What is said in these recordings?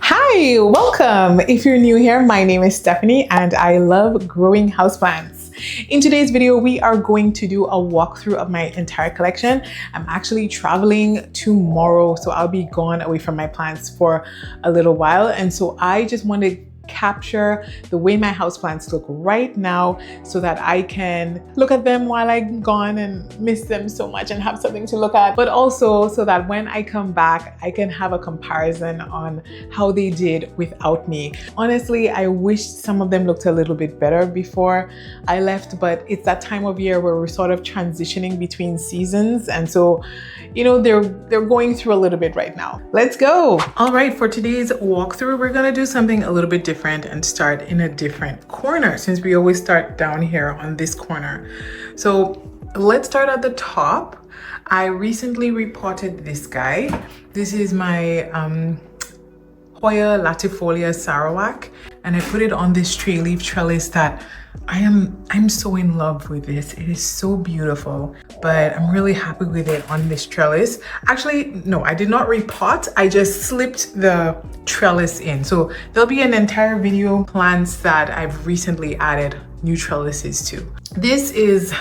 Hi, welcome. If you're new here, my name is Stephanie and I love growing houseplants. In today's video, we are going to do a walkthrough of my entire collection. I'm actually traveling tomorrow, so I'll be gone away from my plants for a little while. And so I just want to capture the way my houseplants look right now so that I can look at them while I'm gone and miss them so much and have something to look at, but also so that when I come back, I can have a comparison on how they did without me. Honestly, I wish some of them looked a little bit better before I left, but it's that time of year where we're sort of transitioning between seasons. And so, you know, they're going through a little bit right now. Let's go. All right, for today's walkthrough, we're gonna do something a little bit different and start in a different corner since we always start down here on this corner. So let's start at the top. I recently repotted this guy. This is my HOYA latifolia sarawak, and I put it on this tree leaf trellis that I'm so in love with this. It is so beautiful, but I'm really happy with it on this trellis. Actually, no, I did not repot. I just slipped the trellis in. So there'll be an entire video plants that I've recently added new trellises to. This is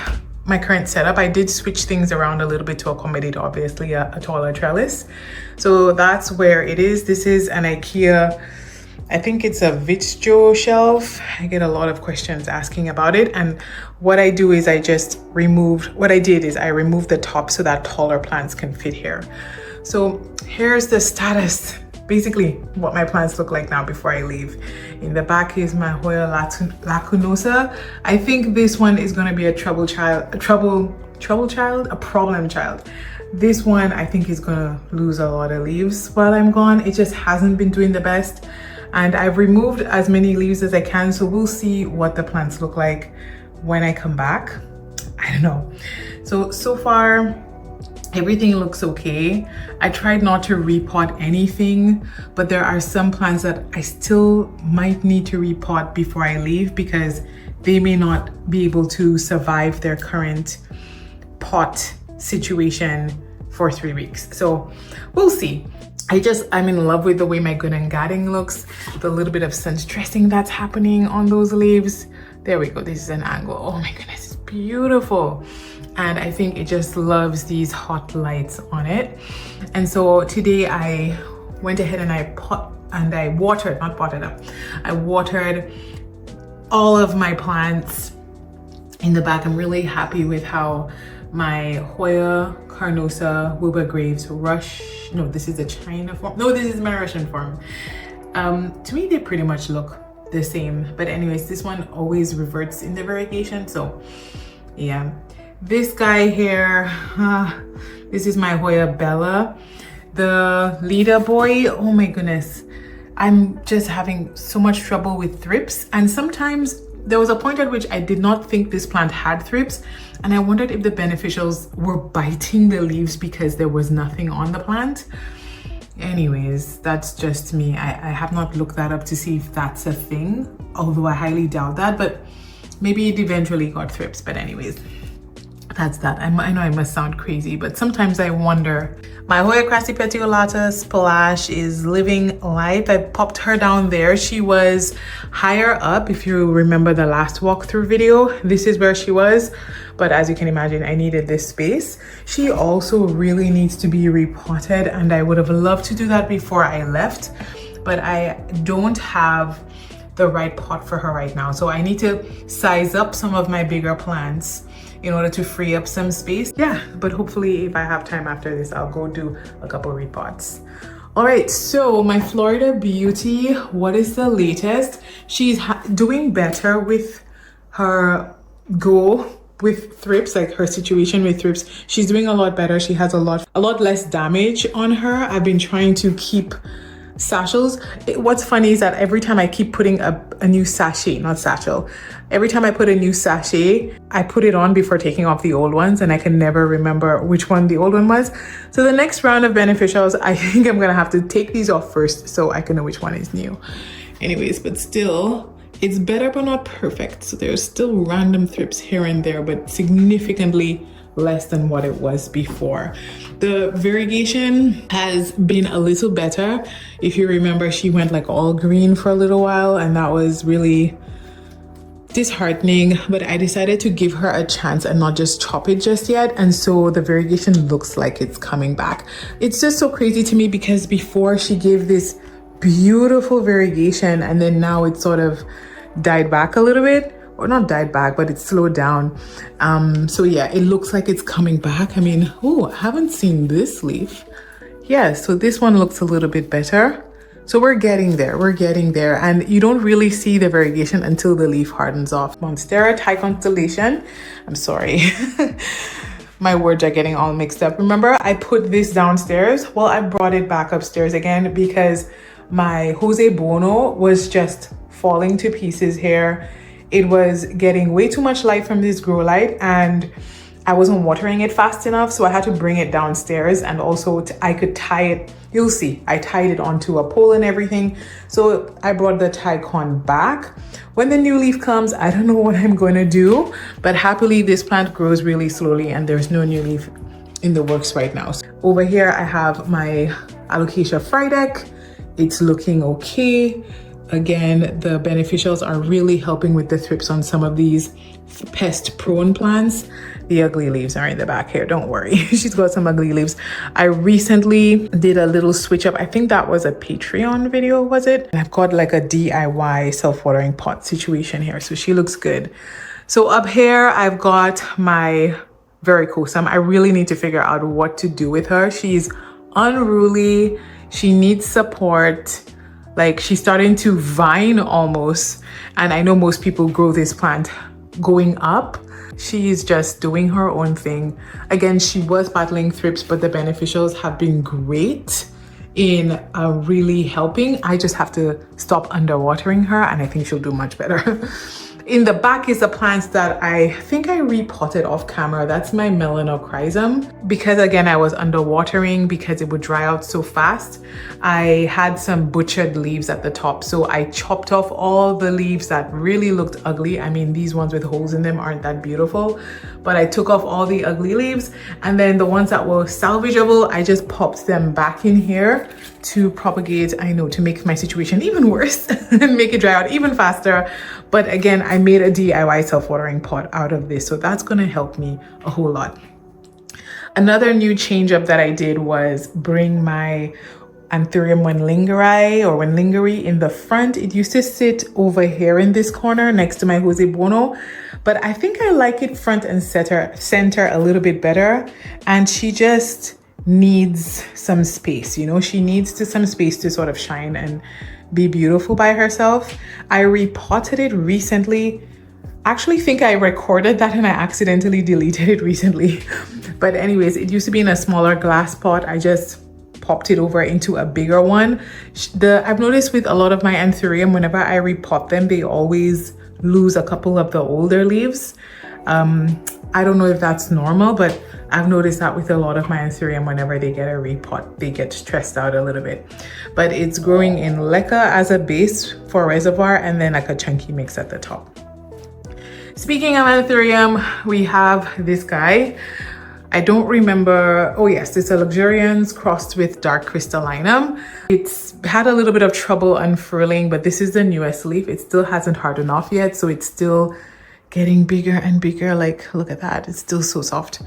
my current setup. I did switch things around a little bit to accommodate obviously a taller trellis. So that's where it is. This is an IKEA, I think it's a Vitjo shelf. I get a lot of questions asking about it. And what I do is I removed the top so that taller plants can fit here. So here's the status, basically what my plants look like now before I leave. In the back is my Hoya lacunosa. I think this one is gonna be a problem child. This one I think is gonna lose a lot of leaves while I'm gone. It just hasn't been doing the best. And I've removed as many leaves as I can, so we'll see what the plants look like when I come back. I don't know. So far, everything looks okay. I tried not to repot anything, but there are some plants that I still might need to repot before I leave because they may not be able to survive their current pot situation for 3 weeks. So we'll see. I'm in love with the way my Gunangading looks, the little bit of sun stressing that's happening on those leaves. There we go, this is an angle. Oh my goodness, it's beautiful. And I think it just loves these hot lights on it. And so today I went ahead and I watered, not potted up. I watered all of my plants in the back. I'm really happy with how my Hoya carnosa Wilbur Graves this is a China form. No, this is my Russian form. To me, they pretty much look the same. But anyways, this one always reverts in the variegation. So yeah, this guy here, this is my Hoya Bella. The leader boy, oh my goodness. I'm just having so much trouble with thrips. And sometimes there was a point at which I did not think this plant had thrips, and I wondered if the beneficials were biting the leaves because there was nothing on the plant. Anyways, that's just me. I have not looked that up to see if that's a thing, although I highly doubt that, but maybe it eventually got thrips. But anyways, that's that. I know I must sound crazy, but sometimes I wonder. My Hoya crassipetiolata Splash is living life. I popped her down there. She was higher up. If you remember the last walkthrough video, this is where she was. But as you can imagine, I needed this space. She also really needs to be repotted, and I would have loved to do that before I left, but I don't have the right pot for her right now. So I need to size up some of my bigger plants in order to free up some space. Yeah, but hopefully if I have time after this, I'll go do a couple repots. All right, so my Florida Beauty, what is the latest? She's doing better with her with thrips, like her situation with thrips. She's doing a lot better. She has a lot less damage on her. I've been trying to keep satchels. What's funny is that every time I keep putting a new sachet, not satchel, every time I put a new sachet, I put it on before taking off the old ones, and I can never remember which one the old one was. So the next round of beneficials, I think I'm gonna have to take these off first so I can know which one is new. Anyways, but still, it's better but not perfect. So there's still random thrips here and there, but significantly less than what it was before. The variegation has been a little better. If you remember, she went like all green for a little while, and that was really disheartening, but I decided to give her a chance and not just chop it just yet, and so the variegation looks like it's coming back. It's just so crazy to me because before she gave this beautiful variegation, and then now it's sort of died back a little bit, or not died back, but it's slowed down. So yeah, it looks like it's coming back. I mean, oh, I haven't seen this leaf. Yeah, so this one looks a little bit better. So we're getting there, and you don't really see the variegation until the leaf hardens off. Monstera Thai Constellation. I'm sorry. My words are getting all mixed up. Remember, I put this downstairs? Well, I brought it back upstairs again because my Jose Bono was just falling to pieces here. It was getting way too much light from this grow light, and I wasn't watering it fast enough, so I had to bring it downstairs, and also I could tie it. You'll see, I tied it onto a pole and everything. So I brought the Tycon back. When the new leaf comes, I don't know what I'm going to do, but happily this plant grows really slowly and there's no new leaf in the works right now. So over here, I have my Alocasia Frydek. It's looking okay. Again, the beneficials are really helping with the thrips on some of these pest prone plants. The ugly leaves are in the back here, don't worry. She's got some ugly leaves. I recently did a little switch up. I think that was a Patreon video, was it? And I've got like a DIY self-watering pot situation here, so she looks good. So up here, I've got my Varicosum. I really need to figure out what to do with her. She's unruly. She needs support. Like, she's starting to vine almost. And I know most people grow this plant going up. She's just doing her own thing. Again, she was battling thrips, but the beneficials have been great in really helping. I just have to stop underwatering her, and I think she'll do much better. In the back is the plants that I think I repotted off camera. That's my Melanochrysum. Because again, I was underwatering because it would dry out so fast. I had some butchered leaves at the top. So I chopped off all the leaves that really looked ugly. I mean, these ones with holes in them aren't that beautiful, but I took off all the ugly leaves. And then the ones that were salvageable, I just popped them back in here to propagate, I know, to make my situation even worse and make it dry out even faster. But again, I made a DIY self-watering pot out of this, so that's gonna help me a whole lot. Another new change up that I did was bring my Anthurium Wenlingeri in the front. It used to sit over here in this corner next to my Jose Bono, but I think I like it front and center a little bit better. And she just needs some space, you know, she needs some space to sort of shine and be beautiful by herself. I repotted it recently. Actually think I recorded that and I accidentally deleted it recently. But anyways, it used to be in a smaller glass pot. I just popped it over into a bigger one. I've noticed with a lot of my Anthurium, whenever I repot them, they always lose a couple of the older leaves. I don't know if that's normal, but I've noticed that with a lot of my Anthurium, whenever they get a repot, they get stressed out a little bit. But it's growing in leca as a base for reservoir, and then like a chunky mix at the top. Speaking of Anthurium, we have this guy. I don't remember, oh yes, it's a Luxurians crossed with Dark Crystallinum. It's had a little bit of trouble unfurling, but this is the newest leaf. It still hasn't hardened off yet, so it's still getting bigger and bigger. Like, look at that, it's still so soft.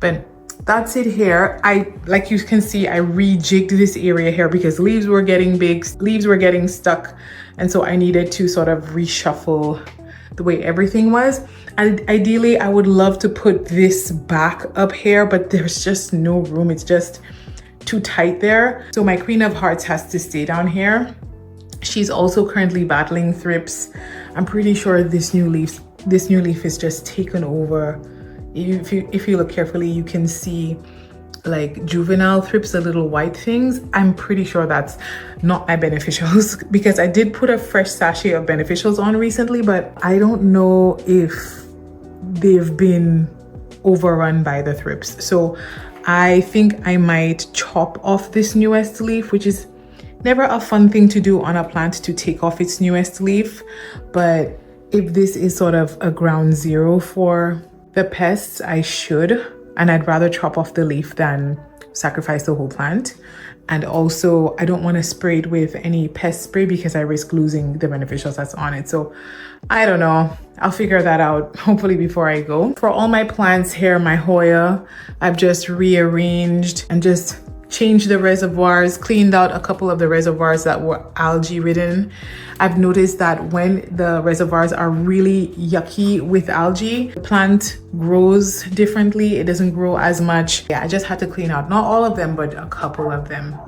But that's it here. Like you can see, I rejigged this area here because leaves were getting big, leaves were getting stuck, and so I needed to sort of reshuffle the way everything was. And ideally, I would love to put this back up here, but there's just no room. It's just too tight there. So my Queen of Hearts has to stay down here. She's also currently battling thrips. I'm pretty sure this new leaf is just taken over. If you look carefully, you can see like juvenile thrips, the little white things. I'm pretty sure that's not my beneficials because I did put a fresh sachet of beneficials on recently, but I don't know if they've been overrun by the thrips. So I think I might chop off this newest leaf, which is never a fun thing to do on a plant, to take off its newest leaf. But if this is sort of a ground zero for the pests, I should and I'd rather chop off the leaf than sacrifice the whole plant. And also I don't want to spray it with any pest spray because I risk losing the beneficials that's on it. So I don't know, I'll figure that out hopefully before I go. For all my plants here, my Hoya, I've just rearranged and just changed the reservoirs, cleaned out a couple of the reservoirs that were algae ridden. I've noticed that when the reservoirs are really yucky with algae, the plant grows differently. It doesn't grow as much. Yeah, I just had to clean out, not all of them, but a couple of them.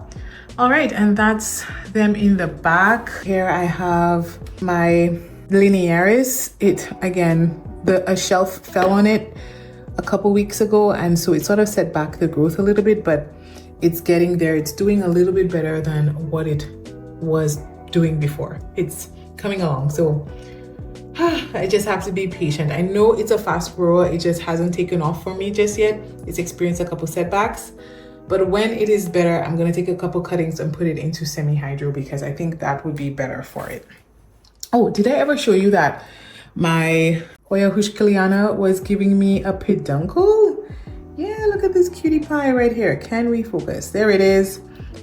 All right, and that's them in the back. Here I have my linearis. It, again, a shelf fell on it a couple weeks ago, and so it sort of set back the growth a little bit, but it's getting there. It's doing a little bit better than what it was doing before. It's coming along. So I just have to be patient. I know it's a fast grower. It just hasn't taken off for me just yet. It's experienced a couple setbacks. But when it is better, I'm going to take a couple cuttings and put it into semi-hydro because I think that would be better for it. Oh, did I ever show you that my Hoya Hushkiliana was giving me a peduncle? Yeah, look at this cutie pie right here. Can we focus? There it is.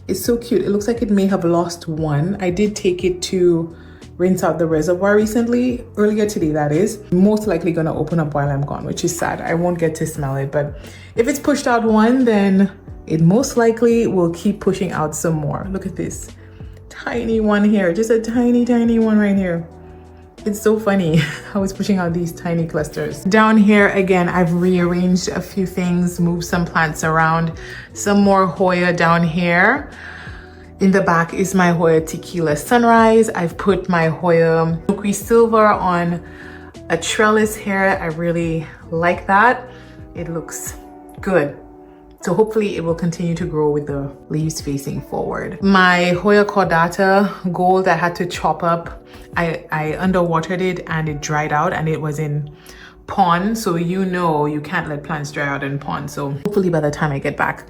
It's so cute. It looks like it may have lost one. I did take it to rinse out the reservoir recently, earlier today that is. Most likely gonna open up while I'm gone, which is sad. I won't get to smell it, but if it's pushed out one, then it most likely will keep pushing out some more. Look at this tiny one here, just a tiny, tiny one right here. It's so funny how it's pushing out these tiny clusters. Down here, again, I've rearranged a few things, moved some plants around, some more Hoya down here. In the back is my Hoya Tequila Sunrise. I've put my Hoya Milky Silver on a trellis here. I really like that. It looks good. So hopefully it will continue to grow with the leaves facing forward. My Hoya Cordata Gold, I had to chop up. I underwatered it and it dried out and it was in pond. So you know you can't let plants dry out in pond. So hopefully by the time I get back,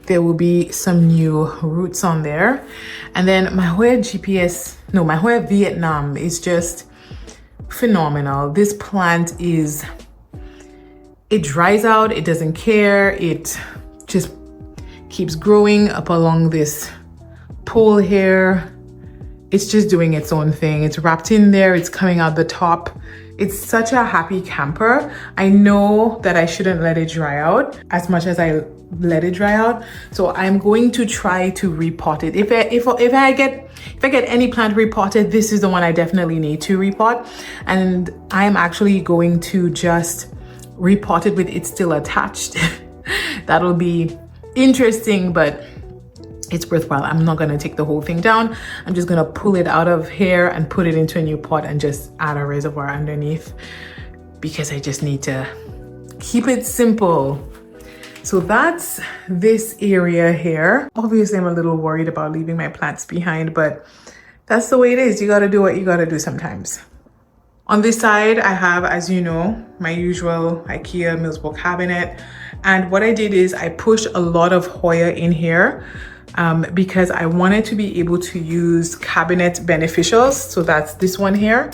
there will be some new roots on there. And then my Hoya my Hoya Vietnam is just phenomenal. This plant it dries out, it doesn't care. It just keeps growing up along this pole here. It's just doing its own thing. It's wrapped in there, it's coming out the top. It's such a happy camper. I know that I shouldn't let it dry out as much as I let it dry out. So I'm going to try to repot it. If I get any plant repotted, this is the one I definitely need to repot. And I'm actually going to just repot it with it still attached. That'll be interesting, but it's worthwhile. I'm not gonna take the whole thing down. I'm just gonna pull it out of here and put it into a new pot and just add a reservoir underneath because I just need to keep it simple. So that's this area here. Obviously, I'm a little worried about leaving my plants behind, but that's the way it is. You gotta do what you gotta do sometimes. On this side, I have, as you know, my usual IKEA Millsboro cabinet. And what I did is I pushed a lot of Hoya in here because I wanted to be able to use cabinet beneficials. So that's this one here.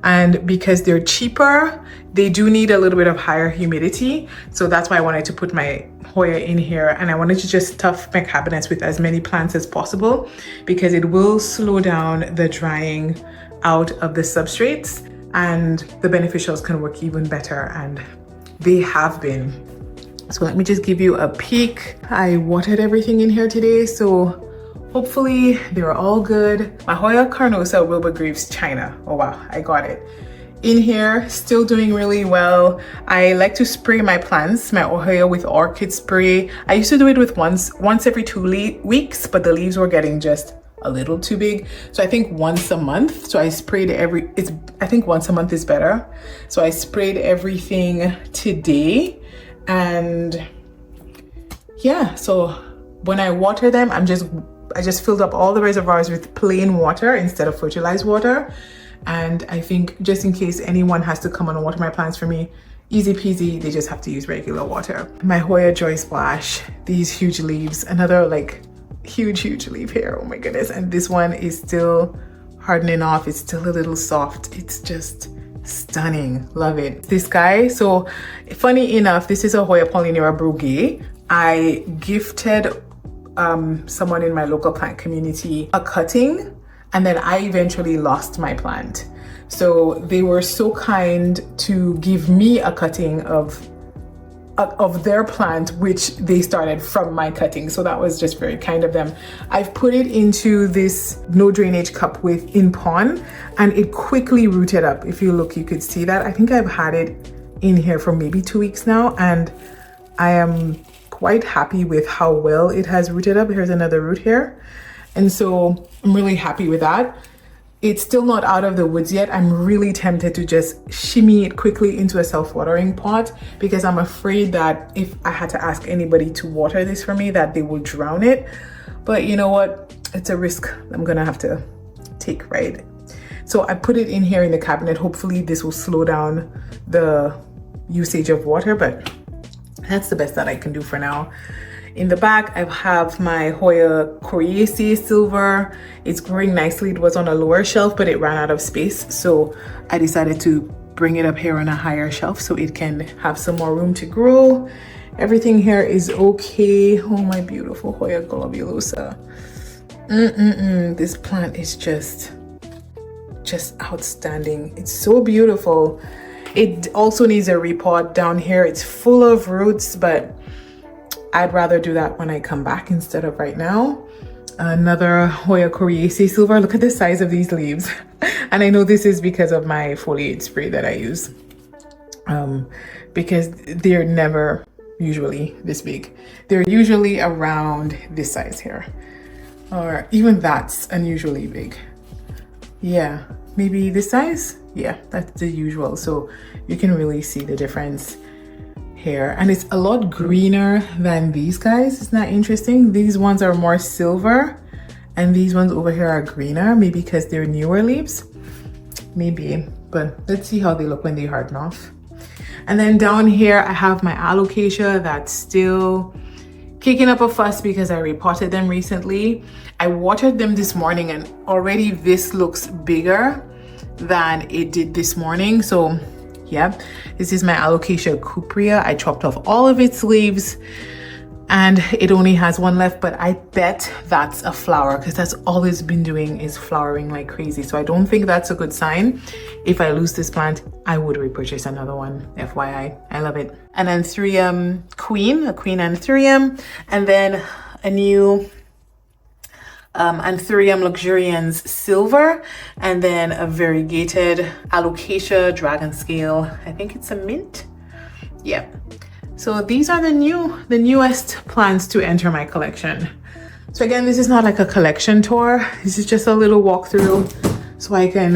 And because they're cheaper, they do need a little bit of higher humidity. So that's why I wanted to put my Hoya in here. And I wanted to just stuff my cabinets with as many plants as possible because it will slow down the drying out of the substrates and the beneficials can work even better, and they have been. So let me just give you a peek. I watered everything in here today, so hopefully they're all good. My Hoya Carnosa Wilbur Greaves China. Oh wow, I got it. In here, still doing really well. I like to spray my plants, my Hoya with orchid spray. I used to do it with once every 2 weeks, but the leaves were getting just a little too big. So I think once a month. So I sprayed I think once a month is better. So I sprayed everything today. And yeah, so when I water them, I just filled up all the reservoirs with plain water instead of fertilized water. And I think just in case anyone has to come and water my plants for me, easy peasy, they just have to use regular water. My Hoya Joy Splash, these huge leaves, another like huge leaf here, oh my goodness. And this one is still hardening off, it's still a little soft. It's just Stunning, love it. This guy, so funny enough, this is a Hoya Polynera Brugge. I gifted someone in my local plant community a cutting, and then I eventually lost my plant. So they were so kind to give me a cutting of their plant, which they started from my cutting. So that was just very kind of them. I've put it into this no drainage cup in pond, and it quickly rooted up. If you look, you could see that. I think I've had it in here for maybe 2 weeks now, and I am quite happy with how well it has rooted up. Here's another root here. And so I'm really happy with that. It's still not out of the woods yet. I'm really tempted to just shimmy it quickly into a self-watering pot, because I'm afraid that if I had to ask anybody to water this for me, that they will drown it. But you know what? It's a risk I'm gonna have to take, right? So I put it in here in the cabinet. Hopefully this will slow down the usage of water, but that's the best that I can do for now. In the back, I have my Hoya Coriaceae silver. It's growing nicely. It was on a lower shelf, but it ran out of space. So I decided to bring it up here on a higher shelf so it can have some more room to grow. Everything here is okay. Oh, my beautiful Hoya globulosa. This plant is just outstanding. It's so beautiful. It also needs a repot down here. It's full of roots, but I'd rather do that when I come back instead of right now. Another Hoya Coriaceae silver. Look at the size of these leaves. And I know this is because of my foliate spray that I use, because they're never usually this big. They're usually around this size here, or even that's unusually big. Yeah, maybe this size. Yeah, that's the usual. So you can really see the difference here, and it's a lot greener than these guys. It's not interesting. These ones are more silver, and these ones over here are greener, maybe because they're newer leaves, maybe. But let's see how they look when they harden off. And then down here I have my alocasia that's still kicking up a fuss because I repotted them recently. I watered them this morning, and already this looks bigger than it did this morning. So yeah, this is my Alocasia cuprea. I chopped off all of its leaves, and it only has one left, but I bet that's a flower, because that's all it's been doing is flowering like crazy. So I don't think that's a good sign. If I lose this plant, I would repurchase another one, FYI. I love it. And then a queen anthurium, and then a new Anthurium luxurians silver, and then a variegated Alocasia dragon scale. I think it's a mint. Yeah. So these are the newest plants to enter my collection. So again, this is not like a collection tour. This is just a little walkthrough so I can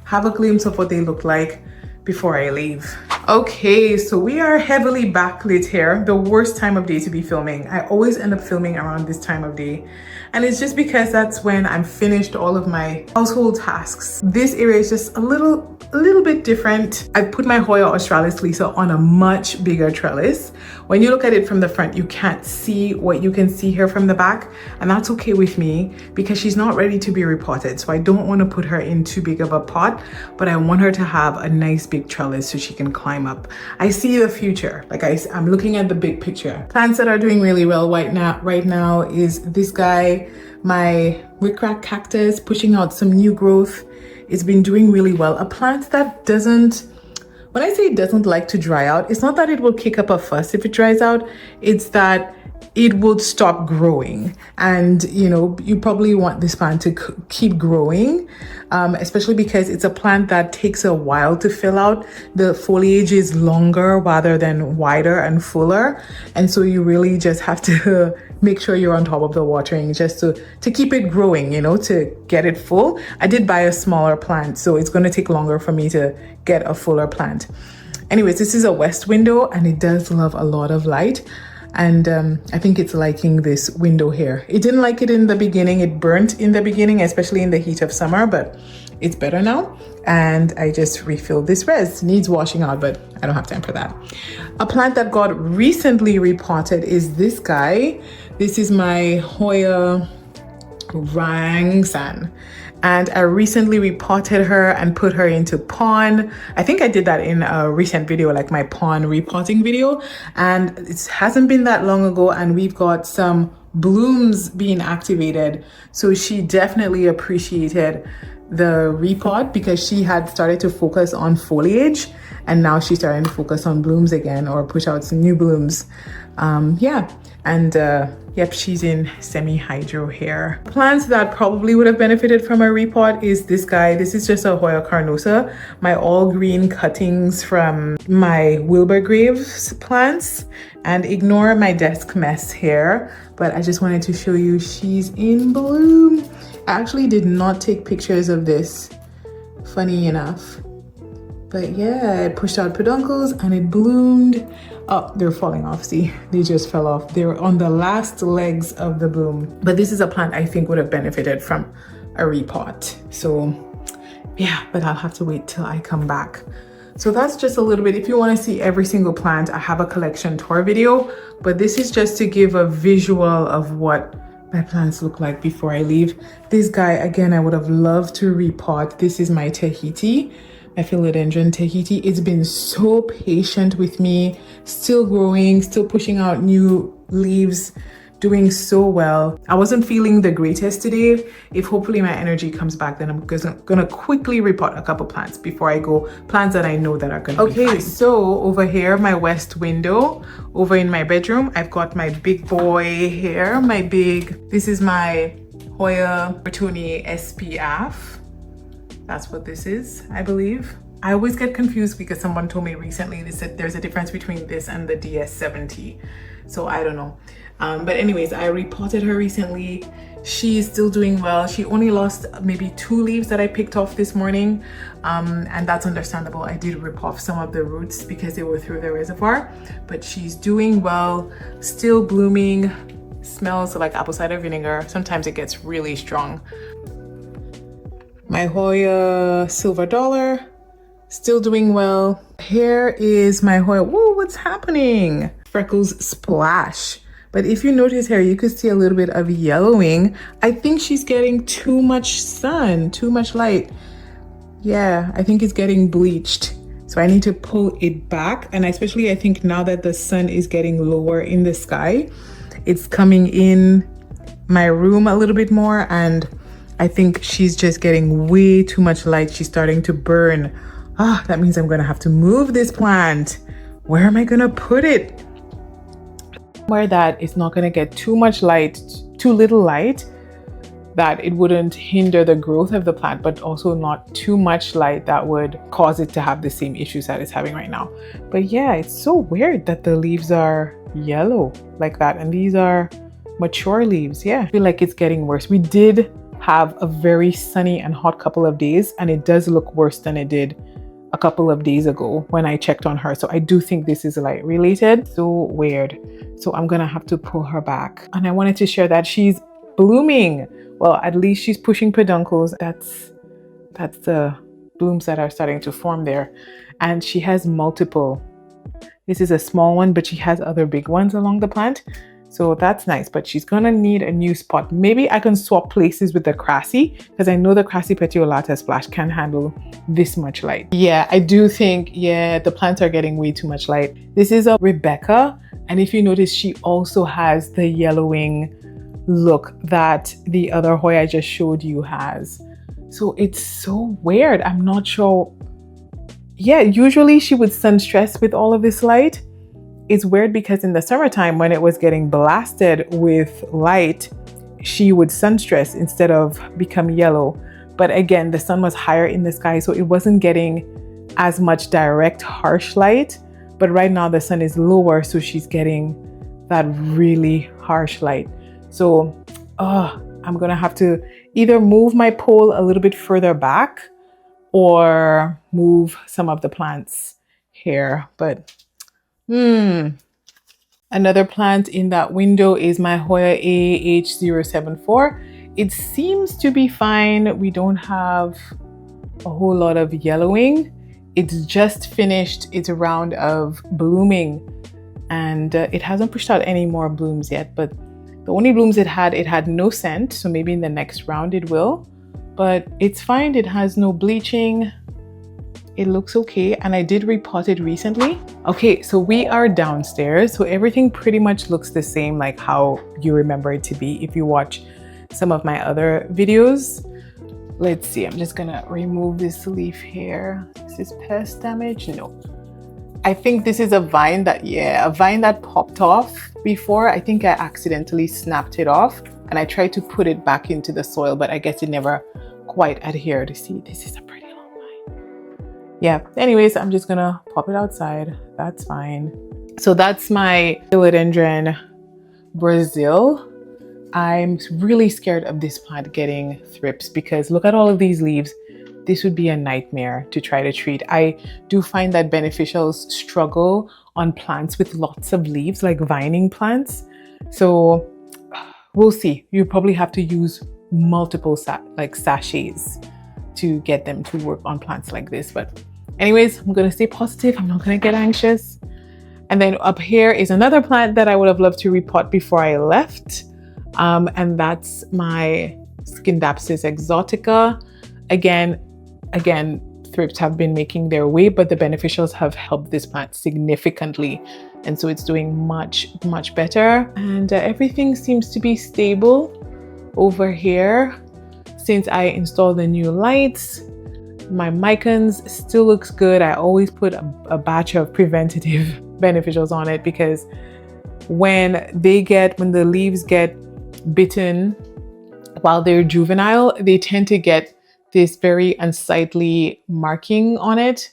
have a glimpse of what they look like before I leave. Okay, so we are heavily backlit here. The worst time of day to be filming. I always end up filming around this time of day. And it's just because that's when I'm finished all of my household tasks. This area is just a little bit different. I put my Hoya Australis Lisa on a much bigger trellis. When you look at it from the front, you can't see what you can see here from the back. And that's okay with me, because she's not ready to be repotted. So I don't want to put her in too big of a pot, but I want her to have a nice big trellis so she can climb up. I see the future. Like I'm looking at the big picture. Plants that are doing really well right now is this guy, my rickrack cactus, pushing out some new growth. It's been doing really well. A plant that doesn't, when I say it doesn't like to dry out, it's not that it will kick up a fuss if it dries out, it's that it would stop growing. And you know, you probably want this plant to keep growing, especially because it's a plant that takes a while to fill out. The foliage is longer rather than wider and fuller, and so you really just have to make sure you're on top of the watering just to keep it growing, you know, to get it full. I did buy a smaller plant, so it's going to take longer for me to get a fuller plant. Anyways, this is a west window, and it does love a lot of light. And I think it's liking this window here. It didn't like it in the beginning. It burnt in the beginning, especially in the heat of summer, but it's better now. And I just refilled this res. Needs washing out, but I don't have time for that. A plant that got recently repotted is this guy. This is my Hoya Rangsan. And I recently repotted her and put her into pond. I think I did that in a recent video, like my pond repotting video. And it hasn't been that long ago, and we've got some blooms being activated. So she definitely appreciated the repot because she had started to focus on foliage, and now she's starting to focus on blooms again, or push out some new blooms. Yeah, and yep, she's in semi-hydro here. Plants that probably would have benefited from a repot is this guy. This is just a Hoya carnosa, my all green cuttings from my Wilbur Graves plants. And ignore my desk mess here, but I just wanted to show you she's in bloom. I actually did not take pictures of this, funny enough. But yeah, it pushed out peduncles and it bloomed. Oh, they're falling off, see? They just fell off. They were on the last legs of the bloom. But this is a plant I think would have benefited from a repot. So yeah, but I'll have to wait till I come back. So that's just a little bit. If you want to see every single plant, I have a collection tour video, but this is just to give a visual of what my plants look like before I leave. This guy, again, I would have loved to repot. This is my Tahiti, my Philodendron Tahiti. It's been so patient with me, still growing, still pushing out new leaves, doing so well. I wasn't feeling the greatest today. If hopefully my energy comes back, then I'm gonna quickly repot a couple plants before I go. Plants that I know that are gonna be fine. So over here, my west window, over in my bedroom, I've got my big boy here, this is my Hoya Bertoni SPF. That's what this is, I believe. I always get confused because someone told me recently, they said there's a difference between this and the DS70. So I don't know. But anyways, I repotted her recently. She's still doing well. She only lost maybe 2 leaves that I picked off this morning. And that's understandable. I did rip off some of the roots because they were through the reservoir, but she's doing well, still blooming, smells like apple cider vinegar. Sometimes it gets really strong. My Hoya Silver Dollar, still doing well. Here is my Hoya, whoa, what's happening? Freckles Splash. But if you notice here, you could see a little bit of yellowing. I think she's getting too much sun, too much light. Yeah, I think it's getting bleached. So I need to pull it back. And especially I think now that the sun is getting lower in the sky, it's coming in my room a little bit more. And I think she's just getting way too much light. She's starting to burn. Ah, that means I'm gonna have to move this plant. Where am I gonna put it? Where that it's not gonna get too much light, too little light, that it wouldn't hinder the growth of the plant, but also not too much light that would cause it to have the same issues that it's having right now. But yeah, it's so weird that the leaves are yellow like that, and these are mature leaves. Yeah, I feel like it's getting worse. We did have a very sunny and hot couple of days, and it does look worse than it did a couple of days ago when I checked on her. So I do think this is light related. So weird. So I'm gonna have to pull her back. And I wanted to share that she's blooming. Well, at least she's pushing peduncles. That's the blooms that are starting to form there. And she has multiple. This is a small one, but she has other big ones along the plant. So that's nice, but she's gonna need a new spot. Maybe I can swap places with the Crassy, because I know the Crassy Petiolata Splash can handle this much light. Yeah, I do think, yeah, the plants are getting way too much light. This is a Rebecca, and if you notice, she also has the yellowing look that the other Hoya I just showed you has. So it's so weird. I'm not sure. Yeah, usually she would sun stress with all of this light. It's weird because in the summertime when it was getting blasted with light, she would sun stress instead of become yellow. But again, the sun was higher in the sky, so it wasn't getting as much direct harsh light. But right now the sun is lower, so she's getting that really harsh light. So I'm gonna have to either move my pole a little bit further back or move some of the plants here. But another plant in that window is my Hoya AH074. It seems to be fine. We don't have a whole lot of yellowing. It's just finished its round of blooming, and it hasn't pushed out any more blooms yet, but The only blooms it had no scent, so maybe in the next round it will, but it's fine. It has no bleaching. It looks okay, and I did repot it recently. Okay, so we are downstairs, so everything pretty much looks the same like how you remember it to be if you watch some of my other videos. Let's see, I'm just gonna remove this leaf here. Is this pest damage? No. I think this is a vine that popped off before. I think I accidentally snapped it off and I tried to put it back into the soil, but I guess it never quite adhered. See, this is a pretty long vine. Yeah, anyways, I'm just gonna pop it outside. That's fine. So that's my Philodendron Brazil. I'm really scared of this plant getting thrips because look at all of these leaves. This would be a nightmare to try to treat. I do find that beneficials struggle on plants with lots of leaves, like vining plants. So we'll see. You probably have to use multiple sachets to get them to work on plants like this. But anyways, I'm gonna stay positive. I'm not gonna get anxious. And then up here is another plant that I would have loved to repot before I left. And that's my Scindapsus exotica. Again, thrips have been making their way, but the beneficials have helped this plant significantly. And so it's doing much, much better. And everything seems to be stable over here. Since I installed the new lights, my micans still looks good. I always put a batch of preventative beneficials on it because when the leaves get bitten while they're juvenile, they tend to get this very unsightly marking on it.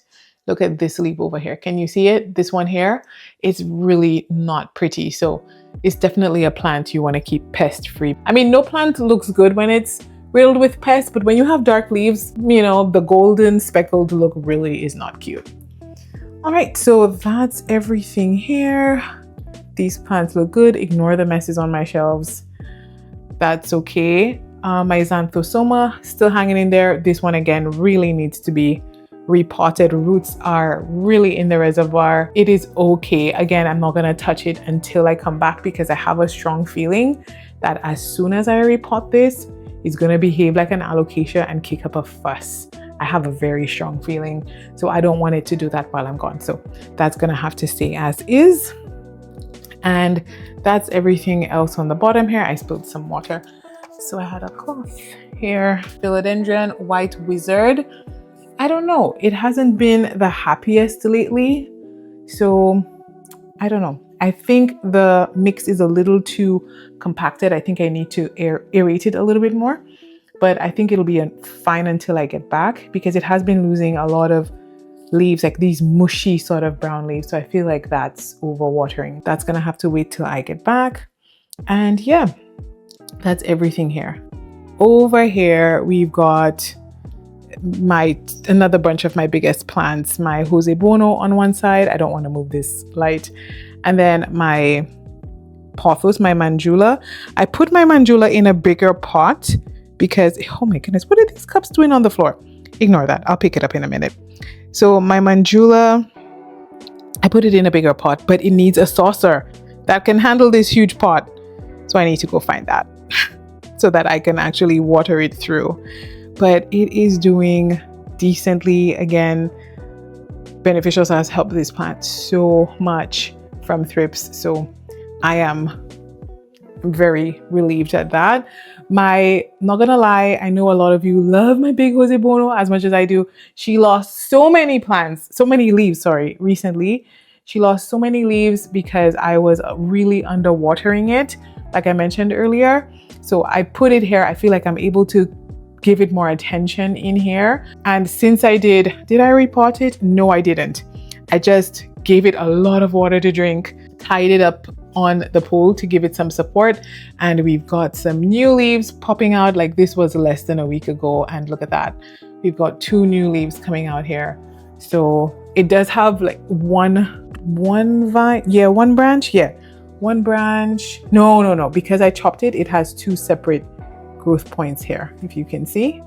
Look at this leaf over here. Can you see it? This one here, it's really not pretty. So it's definitely a plant you want to keep pest free. I mean, no plant looks good when it's riddled with pests, but when you have dark leaves, you know, the golden speckled look really is not cute. All right, so that's everything here. These plants look good. Ignore the messes on my shelves. That's okay. My Xanthosoma still hanging in there. This one again really needs to be repotted. Roots are really in the reservoir. It is okay. Again, I'm not gonna touch it until I come back because I have a strong feeling that as soon as I repot this, it's gonna behave like an alocasia and kick up a fuss. I have a very strong feeling. So I don't want it to do that while I'm gone. So that's gonna have to stay as is. And that's everything else on the bottom here. I spilled some water. So I had a cloth here. Philodendron White Wizard. I don't know. It hasn't been the happiest lately. So I don't know. I think the mix is a little too compacted. I think I need to aerate it a little bit more. But I think it'll be fine until I get back because it has been losing a lot of leaves, like these mushy sort of brown leaves. So I feel like that's overwatering. That's gonna have to wait till I get back. And yeah, that's everything here. Over here, we've got another bunch of my biggest plants, my Jose Bono on one side. I don't want to move this light. And then my pothos, my Manjula. I put my Manjula in a bigger pot because, oh my goodness, what are these cups doing on the floor? Ignore that. I'll pick it up in a minute. So my Manjula, I put it in a bigger pot, but it needs a saucer that can handle this huge pot. So I need to go find that so that I can actually water it through. But it is doing decently. Again, beneficials has helped this plant so much from thrips. So I am very relieved at that. Not gonna lie, I know a lot of you love my big Jose Bono as much as I do. She lost so many leaves, recently. She lost so many leaves because I was really underwatering it, like I mentioned earlier. So I put it here. I feel like I'm able to give it more attention in here. And since I did I repot it? No, I didn't. I just gave it a lot of water to drink, tied it up on the pole to give it some support. And we've got some new leaves popping out. Like this was less than a week ago. And look at that. We've got 2 new leaves coming out here. So it does have like one vine. Yeah, one branch. Yeah, one branch. No. Because I chopped it, it has 2 separate growth points here, if you can see.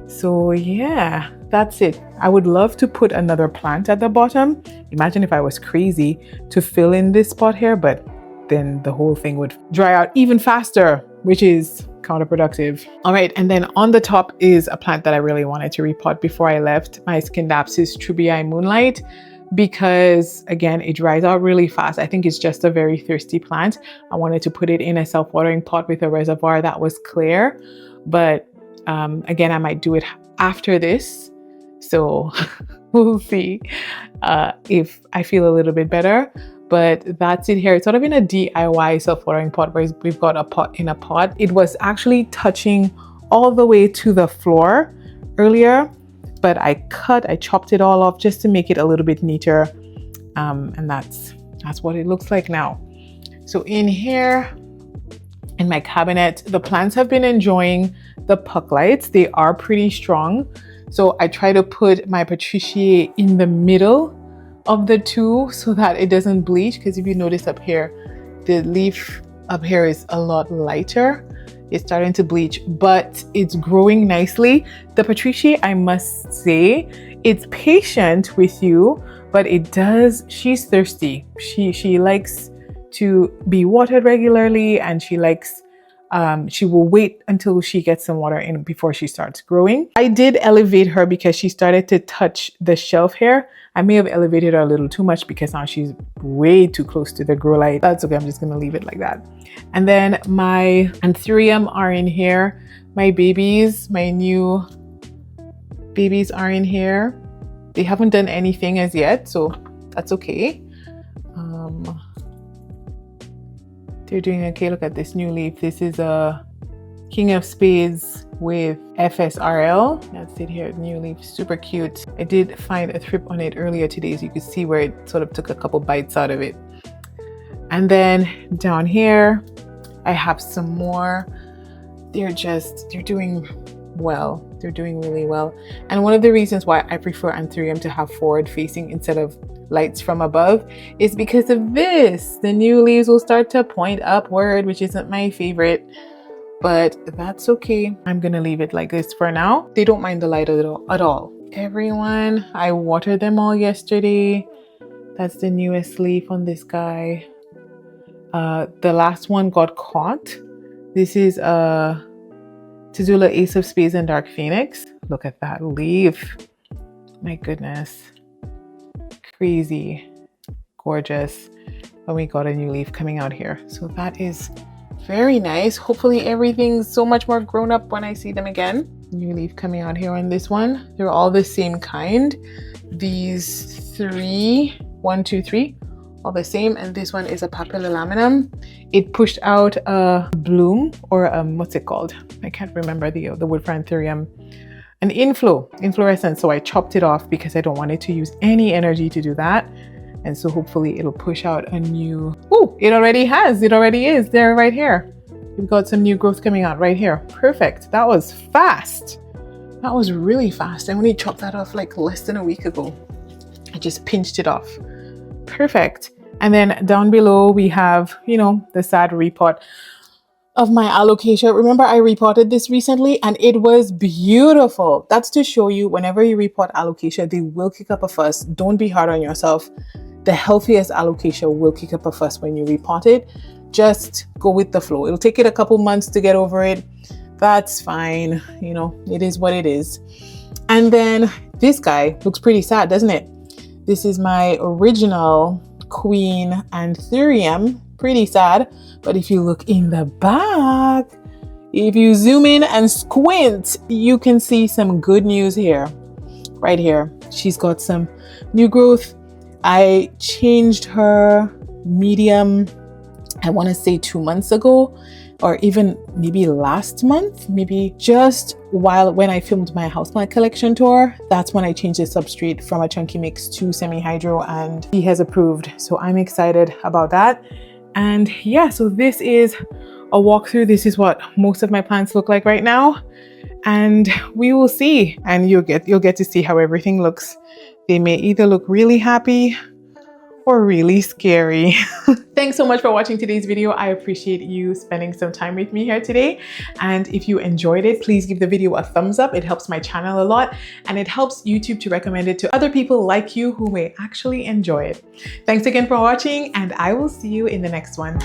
So yeah, that's it. I would love to put another plant at the bottom. Imagine if I was crazy to fill in this spot here, but then the whole thing would dry out even faster, which is counterproductive. All right, and then on the top is a plant that I really wanted to repot before I left, my Scindapsus trubii Moonlight, because again, it dries out really fast. I think it's just a very thirsty plant. I wanted to put it in a self-watering pot with a reservoir that was clear, but again, I might do it after this. So we'll see if I feel a little bit better. But that's it here. It's sort of in a DIY self-watering pot where we've got a pot in a pot. It was actually touching all the way to the floor earlier, but I chopped it all off just to make it a little bit neater. And that's what it looks like now. So in here, in my cabinet, the plants have been enjoying the puck lights. They are pretty strong. So I try to put my Patriciae in the middle of the two so that it doesn't bleach, because if you notice up here, the leaf up here is a lot lighter. It's starting to bleach, but it's growing nicely. The Patriciae, I must say, it's patient with you, but she's thirsty. She likes to be watered regularly, and she will wait until she gets some water in before she starts growing. I did elevate her because she started to touch the shelf here. I may have elevated her a little too much because now she's way too close to the grow light. That's okay, I'm just gonna leave it like that. And then my anthurium are in here. My new babies are in here. They haven't done anything as yet, so that's okay. They're doing okay. Look at this new leaf. This is a King of Spades with FSRL. That's it here, new leaf, super cute. I did find a thrip on it earlier today, so you could see where it sort of took a couple bites out of it. And then down here, I have some more. They're doing well. They're doing really well. And one of the reasons why I prefer anthurium to have forward facing instead of lights from above is because of this. The new leaves will start to point upward, which isn't my favorite, but that's okay. I'm gonna leave it like this for now. They don't mind the light at all. Everyone, I watered them all yesterday. That's the newest leaf on this guy. The last one got caught. This is Tizula Ace of Spades and Dark Phoenix. Look at that leaf. My goodness. Crazy. Gorgeous. And we got a new leaf coming out here. So that is very nice. Hopefully everything's so much more grown up when I see them again. New leaf coming out here on this one. They're all the same kind. These three, 1, 2, 3, all the same. And this one is a papillolaminum. It pushed out a bloom, or what's it called? I can't remember the word for anthurium. An inflorescence. So I chopped it off because I don't want it to use any energy to do that. And so hopefully it'll push out a new, it already is there right here. We've got some new growth coming out right here. Perfect. That was fast. That was really fast. I only chopped that off like less than a week ago. I just pinched it off. Perfect. And then down below we have, the sad repot of my alocasia. Remember, I repotted this recently and it was beautiful. That's to show you, whenever you repot alocasia, they will kick up a fuss. Don't be hard on yourself. The healthiest alocasia will kick up a fuss when you repot it. Just go with the flow. It'll take it a couple months to get over it. That's fine. It is what it is. And then this guy looks pretty sad, doesn't it? This is my original Queen Anthurium. Pretty sad. But if you look in the back, if you zoom in and squint, you can see some good news here. Right here. She's got some new growth. I changed her medium, I want to say 2 months ago, or even maybe last month, maybe just when I filmed my houseplant collection tour. That's when I changed the substrate from a chunky mix to semi-hydro, and he has approved. So I'm excited about that. And yeah, so this is a walkthrough. This is what most of my plants look like right now, and we will see. And you'll get to see how everything looks. They may either look really happy or really scary. Thanks so much for watching today's video. I appreciate you spending some time with me here today. And if you enjoyed it, please give the video a thumbs up. It helps my channel a lot and it helps YouTube to recommend it to other people like you who may actually enjoy it. Thanks again for watching and I will see you in the next one.